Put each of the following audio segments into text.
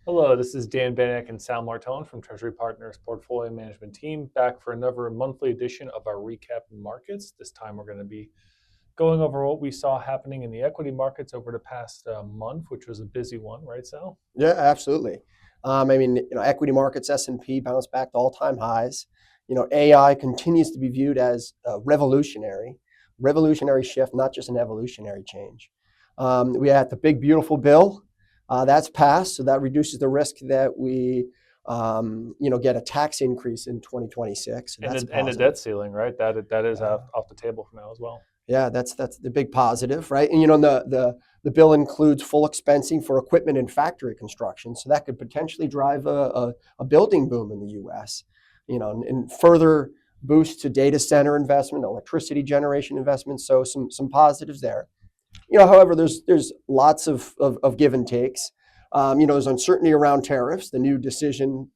Hello, this is Dan Bannock and Sal Martone from Treasury Partners Portfolio Management Team, back for another monthly edition of our recap in markets. This time we're going to be going over what we saw happening in the equity markets over the past month, which was a busy one, right, Sal? Yeah, absolutely. Equity markets, S&P bounced back to all-time highs. AI continues to be viewed as revolutionary shift, not just an evolutionary change. We had the big, beautiful bill that's passed, so that reduces the risk that we, get a tax increase in 2026. So And that's the positive. debt ceiling, right? That is Yeah. off the table for now as well. Yeah, that's the big positive, right? And the bill includes full expensing for equipment and factory construction, so that could potentially drive a building boom in the U.S. And further boost to data center investment, electricity generation investments. So some positives there. However, there's lots of give and takes. There's uncertainty around tariffs. The new decision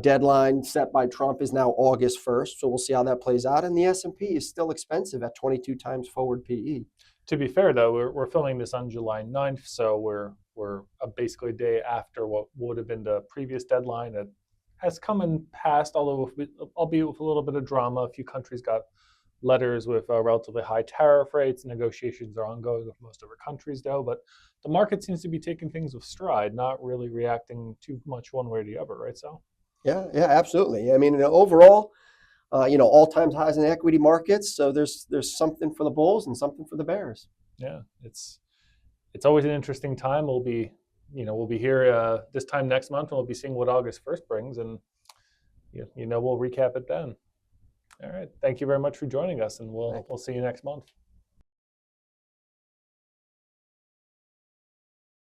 deadline set by Trump is now August 1st, so we'll see how that plays out. And the S&P is still expensive at 22 times forward PE. To be fair, though, we're filming this on July 9th, so we're basically a day after what would have been the previous deadline. It has come and passed, albeit with a little bit of drama. A few countries got letters with relatively high tariff rates. Negotiations are ongoing with most other countries, though. But the market seems to be taking things with stride, not really reacting too much one way or the other, right? So, Yeah, absolutely. I mean, overall, all-time highs in the equity markets. So there's something for the bulls and something for the bears. yeah, it's always an interesting time. We'll be here this time next month, and we'll be seeing what August 1st brings, and we'll recap it then. All right. Thank you very much for joining us, and we'll see you next month.